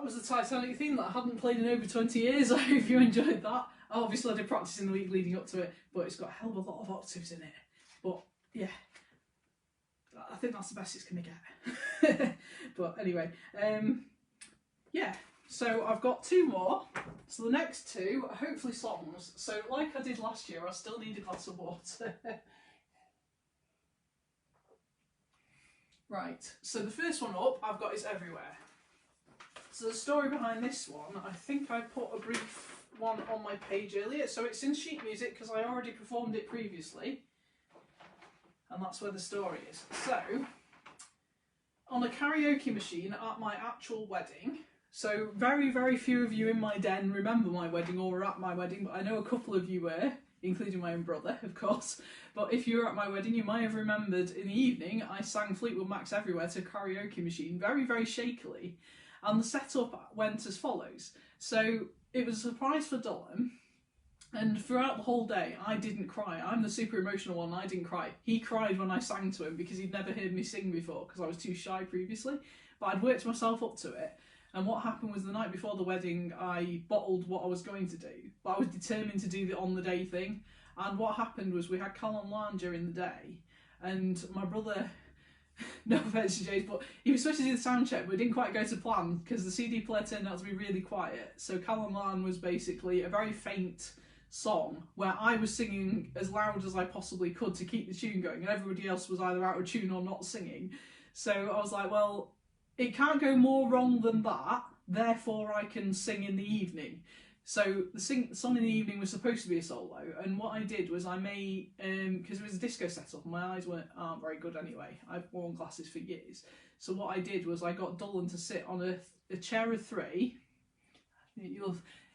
was the Titanic theme that I hadn't played in over 20 years. I hope you enjoyed that. Obviously I did practice in the week leading up to it, but it's got a hell of a lot of octaves in it. But yeah, I think that's the best it's going to get. But anyway, yeah, so I've got two more. So the next two are hopefully songs. So like I did last year, I still need a glass of water. Right, so the first one up I've got is Everywhere. So the story behind this one, I think I put a brief one on my page earlier. So it's in sheet music because I already performed it previously. And that's where the story is. So, on a karaoke machine at my actual wedding, so very, very few of you in my den remember my wedding or were at my wedding, but I know a couple of you were, including my own brother, of course. But if you were at my wedding, you might have remembered in the evening I sang Fleetwood Mac's Everywhere to a karaoke machine, very, very shakily. And the setup went as follows. So it was a surprise for Dolan, and throughout the whole day I didn't cry. I'm the super emotional one, I didn't cry. He cried when I sang to him because he'd never heard me sing before because I was too shy previously. But I'd worked myself up to it. And what happened was the night before the wedding, I bottled what I was going to do, but I was determined to do the on-the-day thing. And what happened was we had Callum Lan during the day, and my brother, no offence to James, but he was supposed to do the sound check, but it didn't quite go to plan because the CD player turned out to be really quiet. So Callum Lan was basically a very faint song where I was singing as loud as I possibly could to keep the tune going, and everybody else was either out of tune or not singing. So I was like, well, it can't go more wrong than that, therefore I can sing in the evening. So the song in the evening was supposed to be a solo, and what I did was I made, because it was a disco setup and my eyes aren't very good anyway, I've worn glasses for years, so what I did was I got Dolan to sit on a chair of three.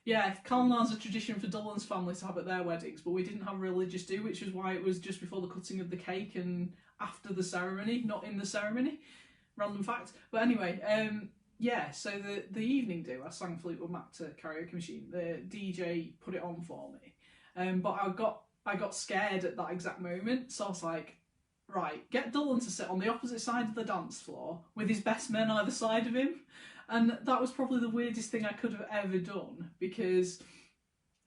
Yeah, Callum Lan's a tradition for Dolan's family to have at their weddings, but we didn't have religious do, which is why it was just before the cutting of the cake and after the ceremony, not in the ceremony. Random fact. But anyway, yeah, so the evening do, I sang Fleetwood Mac to karaoke machine. The DJ put it on for me. But I got scared at that exact moment, so I was like, right, get Dolan to sit on the opposite side of the dance floor with his best men either side of him. And that was probably the weirdest thing I could have ever done, because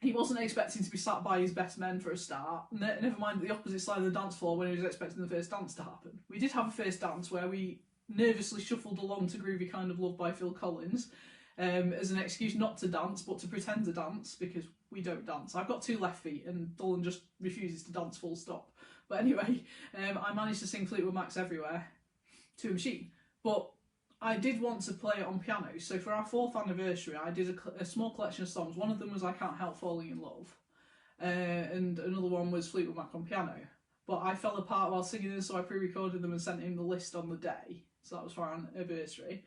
he wasn't expecting to be sat by his best men for a start, never mind the opposite side of the dance floor when he was expecting the first dance to happen. We did have a first dance where we nervously shuffled along to Groovy Kind of Love by Phil Collins, as an excuse not to dance but to pretend to dance, because we don't dance. I've got two left feet and Dolan just refuses to dance full stop. But anyway, I managed to sing Fleetwood Mac's Everywhere to a machine. But I did want to play it on piano, so for our 4th anniversary I did a small collection of songs. One of them was I Can't Help Falling in Love, and another one was Fleetwood Mac on piano. But I fell apart while singing them, so I pre-recorded them and sent him the list on the day. So that was for our anniversary.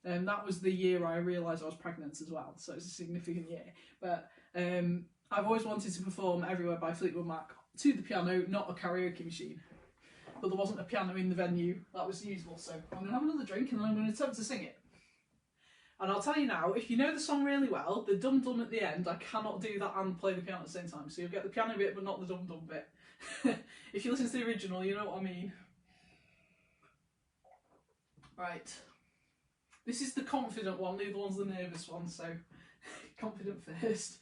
And that was the year I realised I was pregnant as well, so it's a significant year. But I've always wanted to perform Everywhere by Fleetwood Mac to the piano, not a karaoke machine. But there wasn't a piano in the venue that was usable, so I'm going to have another drink and then I'm going to attempt to sing it. And I'll tell you now, if you know the song really well, the dum-dum at the end, I cannot do that and play the piano at the same time. So you'll get the piano bit but not the dum-dum bit. If you listen to the original, you know what I mean. Right. This is the confident one, the other one's the nervous one, so confident first.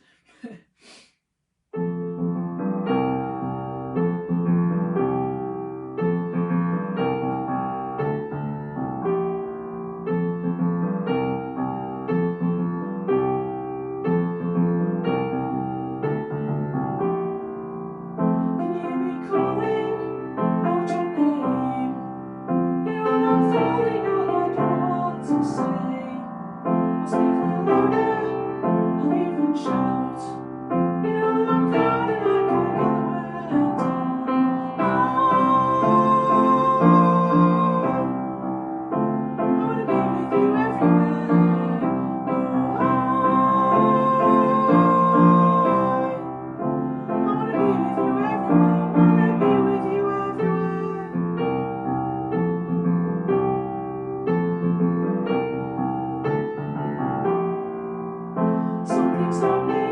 Something's happening.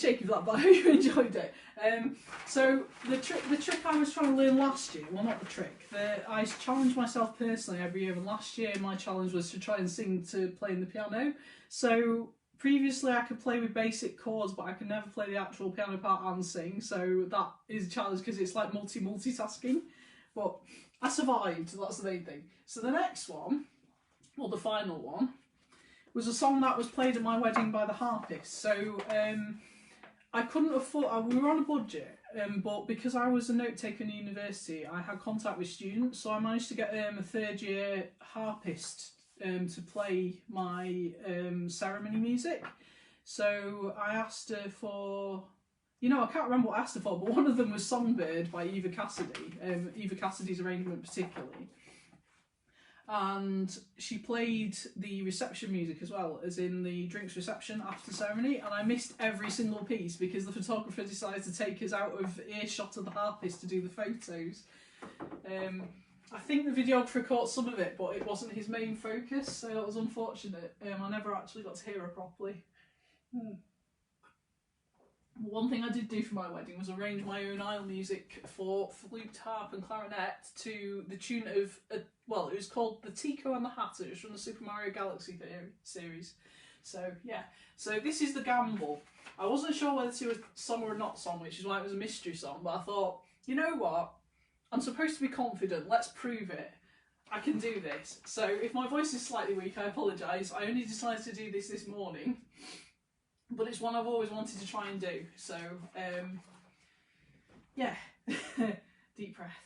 shaky for that, but I hope you enjoyed it. So the trick I was trying to learn last year, well, not the trick, I challenge myself personally every year, and last year my challenge was to try and sing to playing the piano. So previously I could play with basic chords, but I could never play the actual piano part and sing, so that is a challenge because it's like multitasking. But I survived, so that's the main thing. So the next one, or the final one, was a song that was played at my wedding by the harpist. So I couldn't afford, we were on a budget, but because I was a note taker in university, I had contact with students, so I managed to get a third year harpist to play my ceremony music. So I asked her for, you know, I can't remember what I asked her for, but one of them was Songbird by Eva Cassidy, Eva Cassidy's arrangement particularly. And she played the reception music as well, as in the drinks reception after the ceremony, and I missed every single piece because the photographer decided to take us out of earshot of the harpist to do the photos. I think the videographer caught some of it, but it wasn't his main focus, so that was unfortunate. I never actually got to hear her properly. One thing I did do for my wedding was arrange my own aisle music for flute, harp and clarinet to the tune of, well, it was called The Tico and the Hatter. It was from the Super Mario Galaxy series. So, yeah. So this is the gamble. I wasn't sure whether to do a song or a not song, which is why it was a mystery song, but I thought, you know what? I'm supposed to be confident. Let's prove it. I can do this. So if my voice is slightly weak, I apologise. I only decided to do this morning. But it's one I've always wanted to try and do, so, yeah, deep breath.